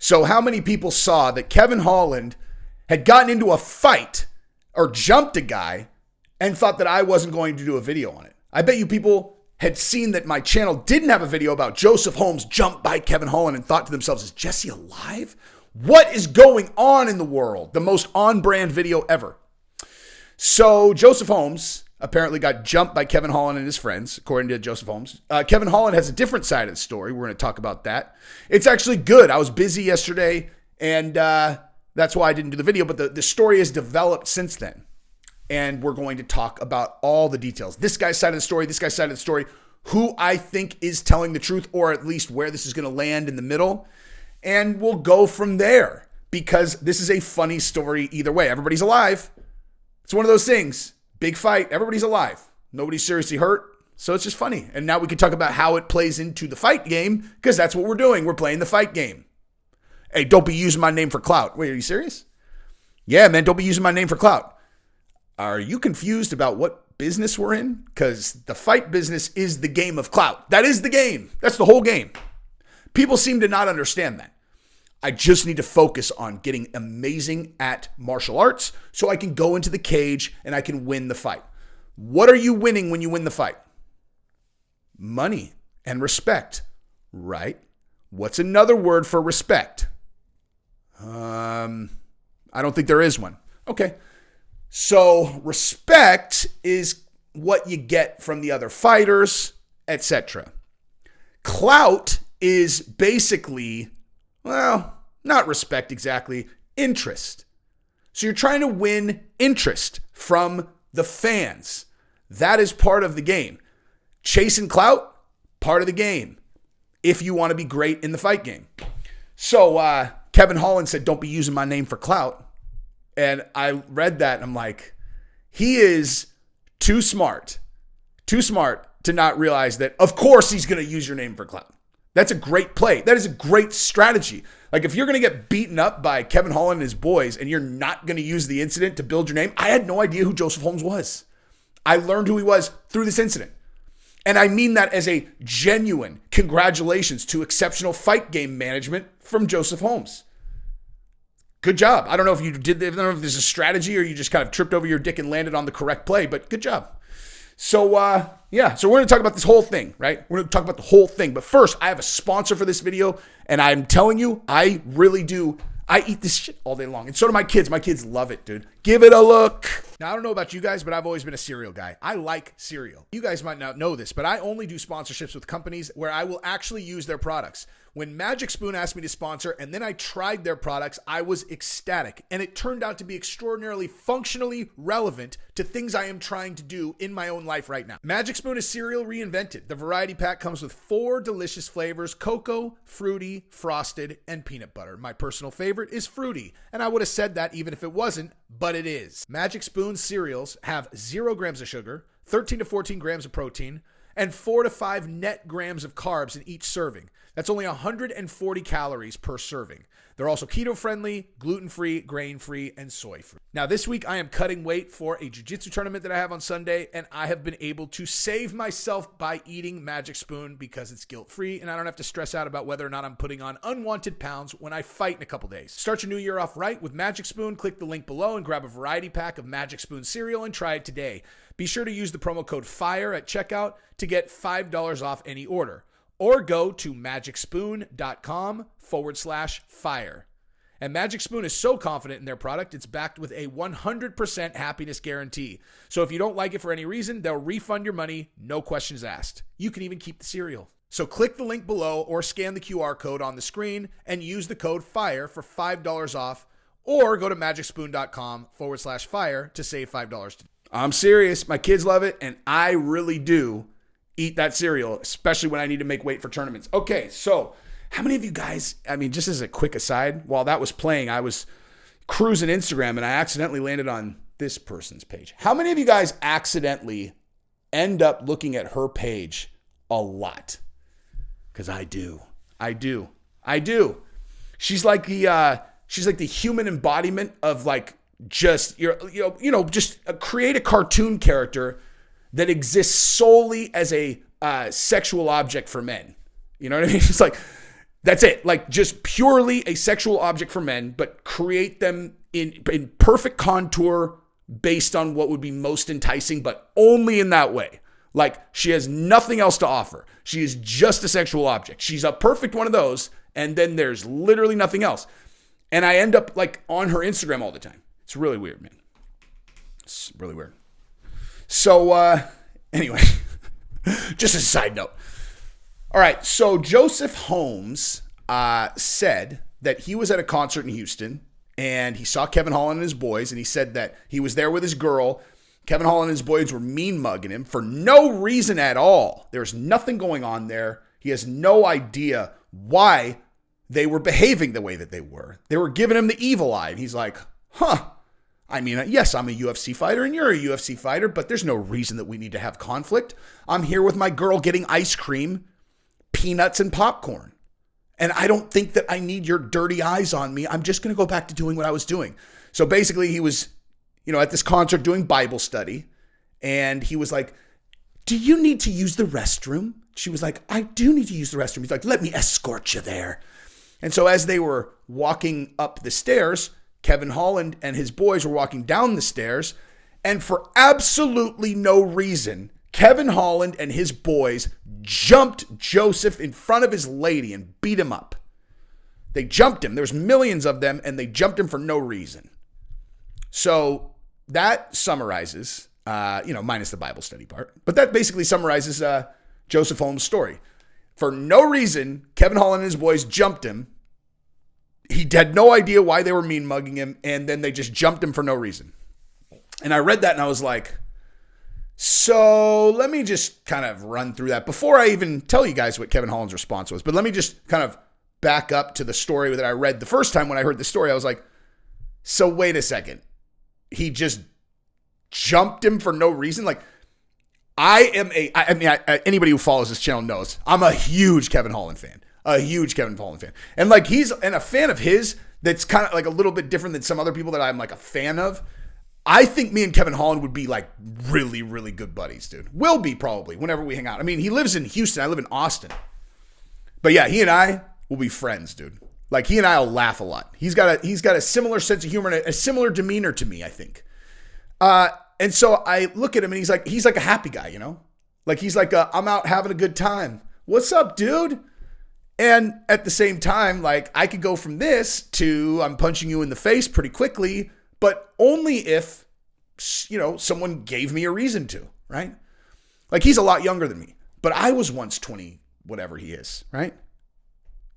So how many people saw that Kevin Holland had gotten into a fight or jumped a guy and thought that I wasn't going to do a video on it? I bet you people had seen that my channel didn't have a video about Joseph Holmes jumped by Kevin Holland and thought to themselves, is Jesse alive? What is going on in the world? The most on-brand video ever. So Joseph Holmes apparently got jumped by Kevin Holland and his friends, according to Joseph Holmes. Kevin Holland has a different side of the story. We're going to talk about that. It's actually good. I was busy yesterday, and that's why I didn't do the video, but the story has developed since then. And we're going to talk about all the details. This guy's side of the story, this guy's side of the story, who I think is telling the truth, or at least where this is going to land in the middle. And we'll go from there, because this is a funny story either way. Everybody's alive. It's one of those things. Big fight. Everybody's alive. Nobody's seriously hurt. So it's just funny. And now we can talk about how it plays into the fight game, because that's what we're doing. We're playing the fight game. Hey, don't be using my name for clout. Wait, are you serious? Yeah, man, don't be using my name for clout. Are you confused about what business we're in? Because the fight business is the game of clout. That is the game. That's the whole game. People seem to not understand that. I just need to focus on getting amazing at martial arts so I can go into the cage and I can win the fight. What are you winning when you win the fight? Money and respect, right? What's another word for respect? I don't think there is one. Okay. So respect is what you get from the other fighters, etc. Clout is basically, well, not respect exactly, interest. So you're trying to win interest from the fans. That is part of the game. Chasing clout, part of the game, if you want to be great in the fight game. So Kevin Holland said, don't be using my name for clout. And I read that and I'm like, he is too smart to not realize that, of course, he's going to use your name for clout. That's a great play. That is a great strategy. Like, if you're going to get beaten up by Kevin Holland and his boys and you're not going to use the incident to build your name, I had no idea who Joseph Holmes was. I learned who he was through this incident. And I mean that as a genuine congratulations to exceptional fight game management from Joseph Holmes. Good job. I don't know if you did, I don't know if there's a strategy or you just kind of tripped over your dick and landed on the correct play, but good job. So, so we're going to talk about this whole thing, right? We're going to talk about the whole thing. But first, I have a sponsor for this video, and I'm telling you, I really do. I eat this shit all day long, and so do my kids. My kids love it, dude. Give it a look. Now, I don't know about you guys, but I've always been a cereal guy. I like cereal. You guys might not know this, but I only do sponsorships with companies where I will actually use their products. When Magic Spoon asked me to sponsor and then I tried their products, I was ecstatic. And it turned out to be extraordinarily functionally relevant to things I am trying to do in my own life right now. Magic Spoon is cereal reinvented. The variety pack comes with 4 delicious flavors: cocoa, fruity, frosted, and peanut butter. My personal favorite is fruity, and I would have said that even if it wasn't, but it is. Magic Spoon cereals have 0 grams of sugar, 13 to 14 grams of protein, and 4 to 5 net grams of carbs in each serving. That's only 140 calories per serving. They're also keto-friendly, gluten-free, grain-free, and soy-free. Now, this week, I am cutting weight for a jiu-jitsu tournament that I have on Sunday, and I have been able to save myself by eating Magic Spoon because it's guilt-free, and I don't have to stress out about whether or not I'm putting on unwanted pounds when I fight in a couple days. Start your new year off right with Magic Spoon. Click the link below and grab a variety pack of Magic Spoon cereal and try it today. Be sure to use the promo code FIRE at checkout to get $5 off any order. Or go to magicspoon.com/fire. And Magic Spoon is so confident in their product, it's backed with a 100% happiness guarantee. So if you don't like it for any reason, they'll refund your money, no questions asked. You can even keep the cereal. So click the link below or scan the QR code on the screen and use the code FIRE for $5 off, or go to magicspoon.com/fire to save $5. I'm serious. My kids love it, and I really do eat that cereal, especially when I need to make weight for tournaments. Okay, so how many of you guys, I mean, just as a quick aside, while that was playing, I was cruising Instagram and I accidentally landed on this person's page. How many of you guys accidentally end up looking at her page a lot? Because I do. She's like the human embodiment of like just just create a cartoon character that exists solely as a sexual object for men. You know what I mean? It's like, That's it. Like just purely a sexual object for men, but create them in perfect contour based on what would be most enticing, but only in that way. Like she has nothing else to offer. She is just a sexual object. She's a perfect one of those. And then there's literally nothing else. And I end up like on her Instagram all the time. It's really weird, man. It's really weird. So anyway, just a side note. All right. So Joseph Holmes said that he was at a concert in Houston and he saw Kevin Holland and his boys. And he said that he was there with his girl. Kevin Holland and his boys were mean mugging him for no reason at all. There's nothing going on there. He has no idea why they were behaving the way that they were. They were giving him the evil eye. And he's like, I mean, yes, I'm a UFC fighter and you're a UFC fighter, but there's no reason that we need to have conflict. I'm here with my girl getting ice cream, peanuts, and popcorn. And I don't think that I need your dirty eyes on me. I'm just going to go back to doing what I was doing. So basically he was, at this concert doing Bible study. And he was like, do you need to use the restroom? She was like, I do need to use the restroom. He's like, let me escort you there. And so as they were walking up the stairs, Kevin Holland and his boys were walking down the stairs. And for absolutely no reason, Kevin Holland and his boys jumped Joseph in front of his lady and beat him up. They jumped him. There's millions of them, and they jumped him for no reason. So that summarizes, minus the Bible study part, but that basically summarizes Joseph Holmes' story. For no reason, Kevin Holland and his boys jumped him. He had no idea why they were mean mugging him, and then they just jumped him for no reason. And I read that and I was like, so let me just kind of run through that before I even tell you guys what Kevin Holland's response was. But let me just kind of back up to the story that I read the first time when I heard the story. I was like, so wait a second. He just jumped him for no reason? Like, anybody who follows this channel knows I'm a huge Kevin Holland fan. And like he's a fan of his that's kind of like a little bit different than some other people that I'm like a fan of. I think me and Kevin Holland would be like really, really good buddies, dude. Will be probably whenever we hang out. I mean, he lives in Houston. I live in Austin. But yeah, he and I will be friends, dude. Like he and I will laugh a lot. He's got a similar sense of humor and a similar demeanor to me, I think. And so I look at him and he's like a happy guy, Like he's like, I'm out having a good time. What's up, dude? And at the same time, like I could go from this to I'm punching you in the face pretty quickly, but only if, someone gave me a reason to, right? Like he's a lot younger than me, but I was once 20, whatever he is, right?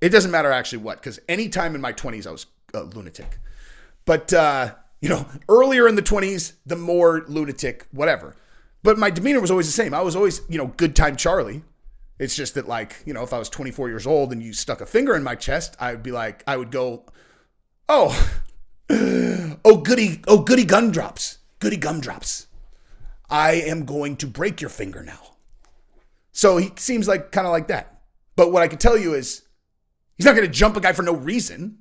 It doesn't matter actually what, because any time in my 20s, I was a lunatic. But, earlier in the 20s, the more lunatic, whatever. But my demeanor was always the same. I was always, good time Charlie. It's just that like, if I was 24 years old and you stuck a finger in my chest, I would go, goody gumdrops. Goody gumdrops. I am going to break your finger now. So he seems like kind of like that. But what I can tell you is he's not going to jump a guy for no reason.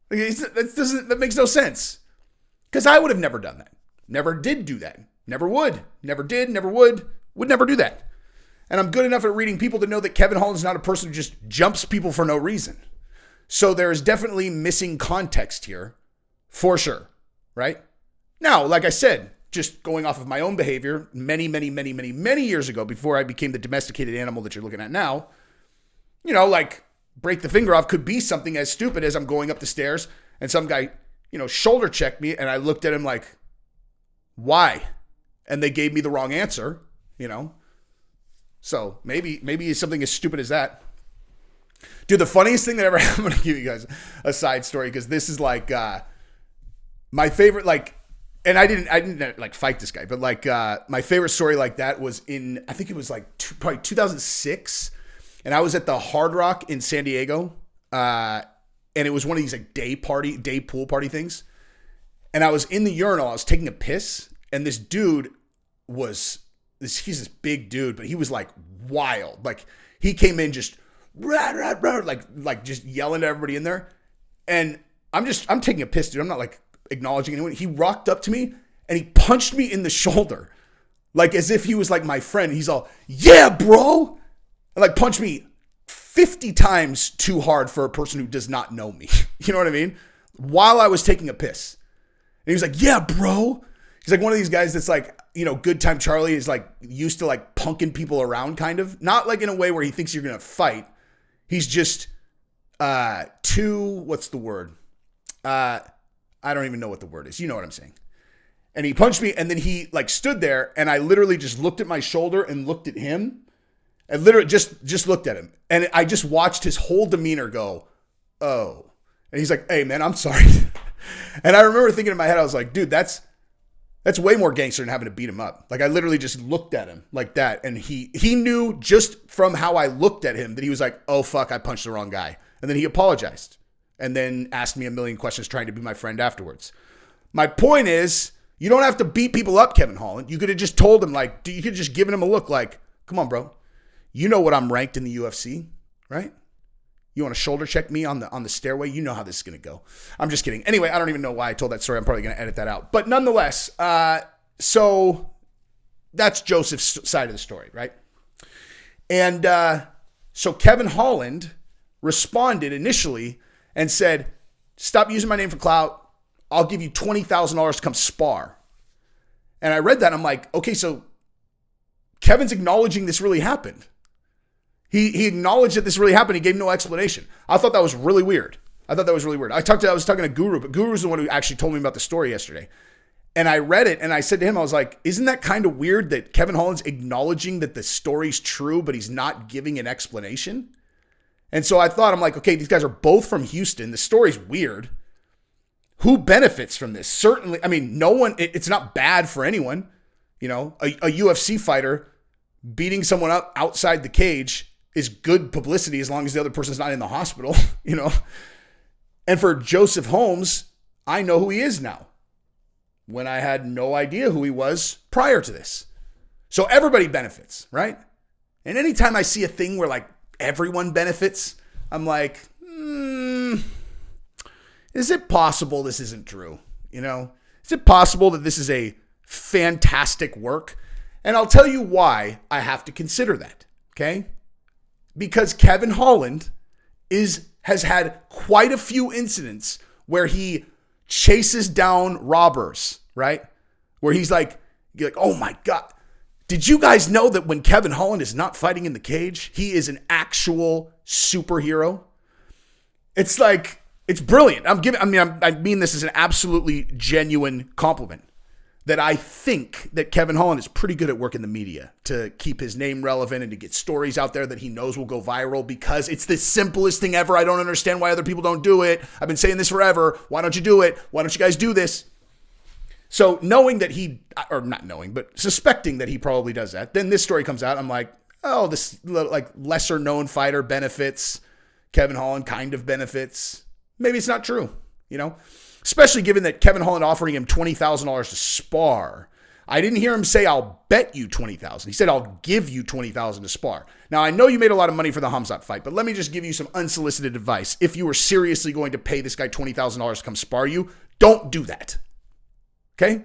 That makes no sense. Because I would have never done that. Never did do that. Never would. Never did. Never would. Would never do that. And I'm good enough at reading people to know that Kevin Holland's not a person who just jumps people for no reason. So there is definitely missing context here, for sure, right? Now, like I said, just going off of my own behavior many, many, many, many, many years ago before I became the domesticated animal that you're looking at now, like break the finger off could be something as stupid as I'm going up the stairs and some guy, shoulder checked me and I looked at him like, why? And they gave me the wrong answer, So maybe it's something as stupid as that. Dude, the funniest thing that ever happened, I'm going to give you guys a side story because this is like my favorite, like, and I didn't like fight this guy, but like my favorite story like that was in, I think it was like probably 2006. And I was at the Hard Rock in San Diego. And it was one of these like day pool party things. And I was in the urinal, I was taking a piss. And this dude he's this big dude, but he was like wild. Like he came in just rah, rah, rah, like just yelling at everybody in there. And I'm taking a piss, dude. I'm not like acknowledging anyone. He rocked up to me and he punched me in the shoulder. Like as if he was like my friend. He's all, yeah, bro. And like punched me 50 times too hard for a person who does not know me. You know what I mean? While I was taking a piss. And he was like, yeah, bro. He's like one of these guys that's like, you know, good time Charlie is like used to like punking people around kind of. Not like in a way where he thinks you're going to fight. He's just what's the word? I don't even know what the word is. You know what I'm saying. And he punched me and then he like stood there and I literally just looked at my shoulder and looked at him. And literally just looked at him. And I just watched his whole demeanor go, oh. And he's like, hey, man, I'm sorry. And I remember thinking in my head, I was like, dude, that's way more gangster than having to beat him up. Like, I literally just looked at him like that. And he knew just from how I looked at him that he was like, oh, fuck, I punched the wrong guy. And then he apologized and then asked me a million questions trying to be my friend afterwards. My point is, you don't have to beat people up, Kevin Holland. You could have just told him, like, you could have just given him a look like, come on, bro. You know what I'm ranked in the UFC, right? You want to shoulder check me on the stairway? You know how this is going to go. I'm just kidding. Anyway, I don't even know why I told that story. I'm probably going to edit that out. But nonetheless, so that's Joseph's side of the story, right? And so Kevin Holland responded initially and said, stop using my name for clout. I'll give you $20,000 to come spar. And I read that and I'm like, okay, so Kevin's acknowledging this really happened. He acknowledged that this really happened. He gave no explanation. I thought that was really weird. I was talking to Guru, but Guru's the one who actually told me about the story yesterday. And I read it and I said to him, I was like, isn't that kind of weird that Kevin Holland's acknowledging that the story's true, but he's not giving an explanation? And so I thought, I'm like, okay, these guys are both from Houston. The story's weird. Who benefits from this? Certainly, I mean, no one, it's not bad for anyone. You know, a UFC fighter beating someone up outside the cage is good publicity as long as the other person's not in the hospital, you know. And for Joseph Holmes, I know who he is now, when I had no idea who he was prior to this. So everybody benefits, right? And anytime I see a thing where like everyone benefits, I'm like, is it possible this isn't true? You know, is it possible that this is a fantastic work? And I'll tell you why I have to consider that, okay? Because Kevin Holland has had quite a few incidents where he chases down robbers, right? Where he's like, you're like, oh my God. Did you guys know that when Kevin Holland is not fighting in the cage, he is an actual superhero? It's like, it's brilliant. I mean this as an absolutely genuine compliment. That I think that Kevin Holland is pretty good at working the media to keep his name relevant and to get stories out there that he knows will go viral because it's the simplest thing ever. I don't understand why other people don't do it. I've been saying this forever. Why don't you do it? Why don't you guys do this? So knowing that or not knowing, but suspecting that he probably does that, then this story comes out. I'm like, oh, this like lesser known fighter benefits. Kevin Holland kind of benefits. Maybe it's not true, you know? Especially given that Kevin Holland offering him $20,000 to spar. I didn't hear him say, I'll bet you $20,000. He said, I'll give you $20,000 to spar. Now, I know you made a lot of money for the Hamzat fight, but let me just give you some unsolicited advice. If you were seriously going to pay this guy $20,000 to come spar you, don't do that. Okay?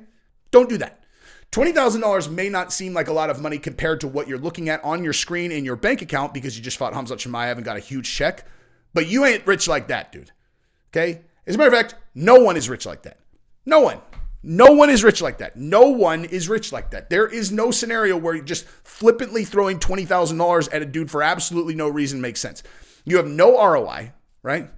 Don't do that. $20,000 may not seem like a lot of money compared to what you're looking at on your screen in your bank account because you just fought Hamzat Chimaev and got a huge check. But you ain't rich like that, dude. Okay? As a matter of fact, no one is rich like that. No one. No one is rich like that. No one is rich like that. There is no scenario where you're just flippantly throwing $20,000 at a dude for absolutely no reason makes sense. You have no ROI, right?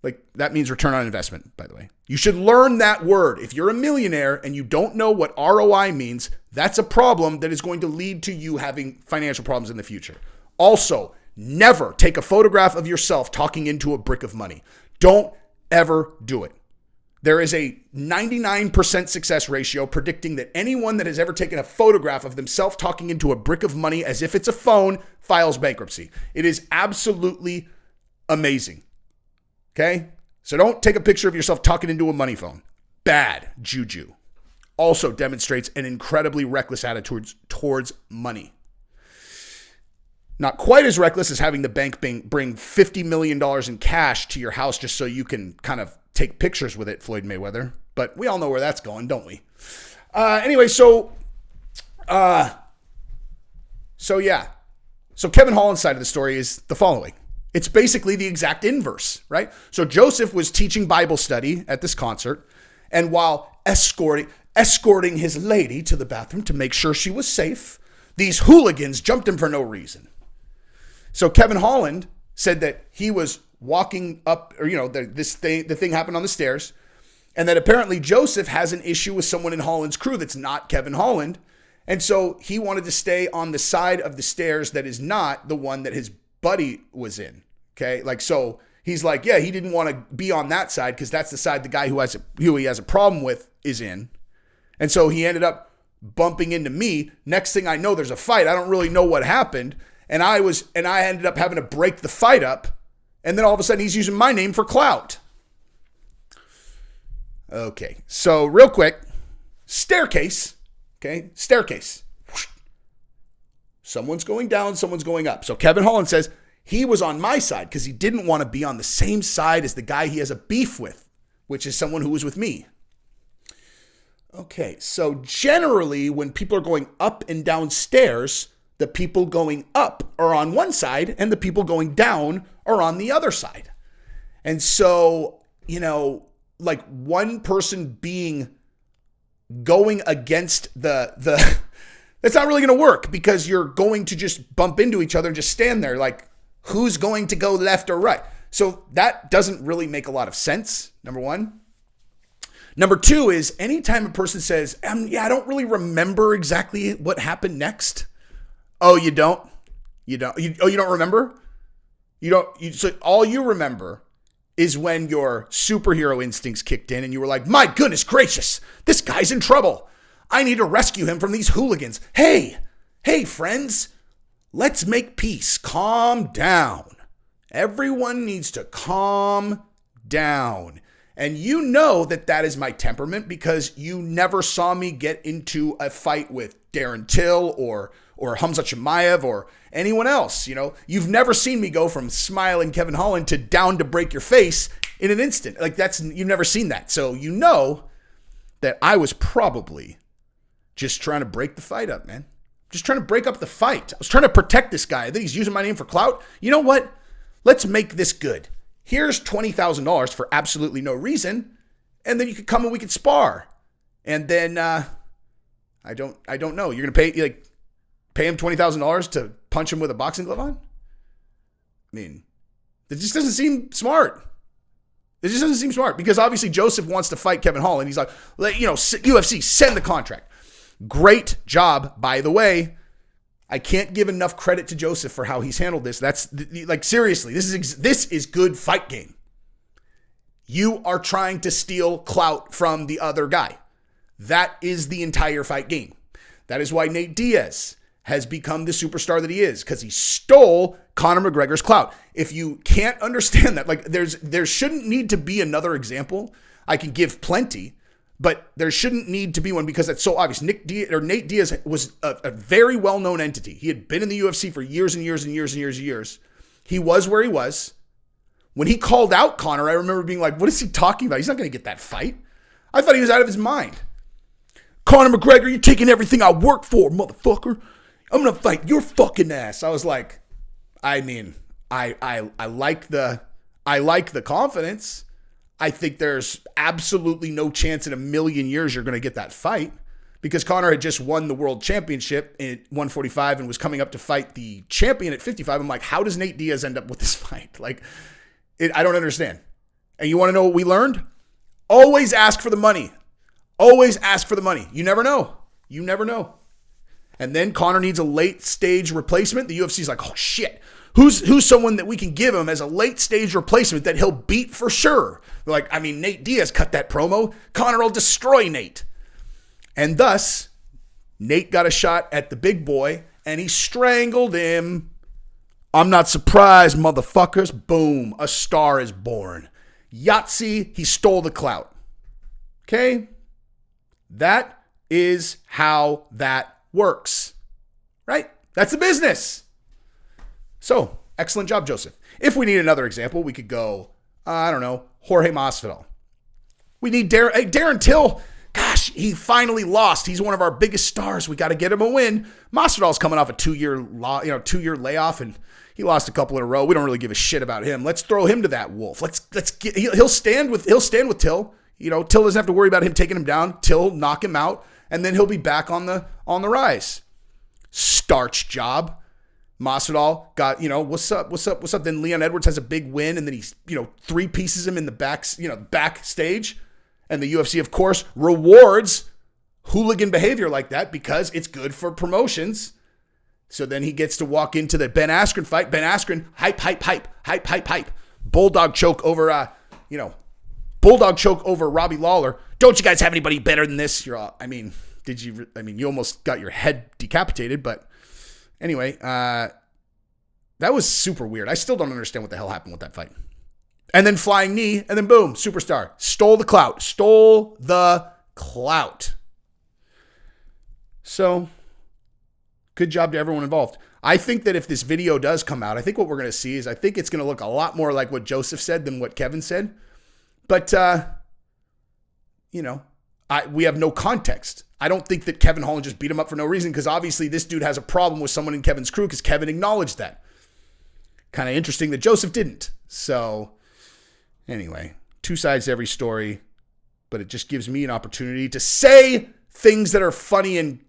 Like that means return on investment, by the way. You should learn that word. If you're a millionaire and you don't know what ROI means, that's a problem that is going to lead to you having financial problems in the future. Also, never take a photograph of yourself talking into a brick of money. Don't ever do it. There is a 99% success ratio predicting that anyone that has ever taken a photograph of themselves talking into a brick of money as if it's a phone files bankruptcy. It is absolutely amazing. Okay? So don't take a picture of yourself talking into a money phone. Bad juju. Also demonstrates an incredibly reckless attitude towards money. Not quite as reckless as having the bank bring $50 million in cash to your house just so you can kind of take pictures with it, Floyd Mayweather. But we all know where that's going, don't we? Anyway, so yeah. So Kevin Holland's side of the story is the following. It's basically the exact inverse, right? So Joseph was teaching Bible study at this concert, and while escorting his lady to the bathroom to make sure she was safe, these hooligans jumped him for no reason. So Kevin Holland said that he was walking up, or the thing happened on the stairs, and that apparently Joseph has an issue with someone in Holland's crew that's not Kevin Holland, and so he wanted to stay on the side of the stairs that is not the one that his buddy was in. Okay, so he's like, yeah, he didn't want to be on that side because that's the side the guy who he has a problem with is in, and so he ended up bumping into me. Next thing I know, there's a fight. I don't really know what happened, and I ended up having to break the fight up, and then all of a sudden he's using my name for clout. Okay, so real quick, staircase. Okay, staircase. Someone's going down, someone's going up. So Kevin Holland says he was on my side because he didn't want to be on the same side as the guy he has a beef with, which is someone who was with me. Okay, so generally when people are going up and down stairs, the people going up are on one side and the people going down are on the other side. And so, one person going against the that's not really going to work because you're going to just bump into each other and just stand there. Like, who's going to go left or right? So that doesn't really make a lot of sense, number one. Number two is anytime a person says, I don't really remember exactly what happened next. Oh, you don't? You don't remember? So all you remember is when your superhero instincts kicked in and you were like, my goodness gracious, this guy's in trouble. I need to rescue him from these hooligans. Hey, friends, let's make peace. Calm down. Everyone needs to calm down. And you know that is my temperament because you never saw me get into a fight with Darren Till or Hamza Chimaev or anyone else. You've never seen me go from smiling Kevin Holland to down to break your face in an instant. You've never seen that. So you know that I was probably just trying to break the fight up, man. Just trying to break up the fight. I was trying to protect this guy. I think he's using my name for clout. You know what? Let's make this good. Here's $20,000 for absolutely no reason. And then you could come and we could spar. And then, I don't know. You're going to pay him $20,000 to punch him with a boxing glove on? I mean, it just doesn't seem smart. It just doesn't seem smart because obviously Joseph wants to fight Kevin Holland. He's like, UFC, send the contract. Great job, by the way. I can't give enough credit to Joseph for how he's handled this. That's seriously, this is good fight game. You are trying to steal clout from the other guy. That is the entire fight game. That is why Nate Diaz has become the superstar that he is, because he stole Conor McGregor's clout. If you can't understand that, there shouldn't need to be another example. I can give plenty, but there shouldn't need to be one because it's so obvious. Nate Diaz was a very well-known entity. He had been in the UFC for years and years and years and years and years. He was where he was. When he called out Conor, I remember being like, what is he talking about? He's not going to get that fight. I thought he was out of his mind. Conor McGregor, you're taking everything I work for, motherfucker. I'm going to fight your fucking ass. I was like, I like the confidence. I think there's absolutely no chance in a million years you're going to get that fight because Conor had just won the world championship at 145 and was coming up to fight the champion at 55. I'm like, how does Nate Diaz end up with this fight? I don't understand. And you want to know what we learned? Always ask for the money. Always ask for the money. You never know. You never know. And then Conor needs a late stage replacement. The UFC's like, oh shit. Who's someone that we can give him as a late stage replacement that he'll beat for sure? They're like, Nate Diaz cut that promo. Conor will destroy Nate. And thus, Nate got a shot at the big boy and he strangled him. I'm not surprised, motherfuckers. Boom, a star is born. Yahtzee, he stole the clout. Okay? That is how that works. Right? That's the business. So, excellent job, Joseph. If we need another example, we could go, Jorge Masvidal. We need Darren Till. Gosh, he finally lost. He's one of our biggest stars. We got to get him a win. Masvidal's coming off a 2-year layoff, and he lost a couple in a row. We don't really give a shit about him. Let's throw him to that wolf. He'll stand with Till. Till doesn't have to worry about him taking him down. Till knock him out, and then he'll be back on the rise. Starch job. Masvidal got, what's up? Then Leon Edwards has a big win, and then he, 3 pieces him in the backstage. And the UFC, of course, rewards hooligan behavior like that because it's good for promotions. So then he gets to walk into the Ben Askren fight. Ben Askren, hype. Bulldog choke over, Robbie Lawler. Don't you guys have anybody better than this? You almost got your head decapitated, but anyway, that was super weird. I still don't understand what the hell happened with that fight. And then flying knee, and then boom, superstar. Stole the clout. So, good job to everyone involved. I think that if this video does come out, I think what we're going to see is I think it's going to look a lot more like what Joseph said than what Kevin said. But, we have no context. I don't think that Kevin Holland just beat him up for no reason because obviously this dude has a problem with someone in Kevin's crew because Kevin acknowledged that. Kind of interesting that Joseph didn't. So, anyway, 2 sides to every story, but it just gives me an opportunity to say things that are funny and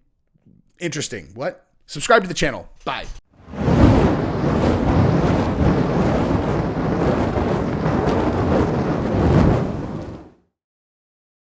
interesting. What? Subscribe to the channel. Bye.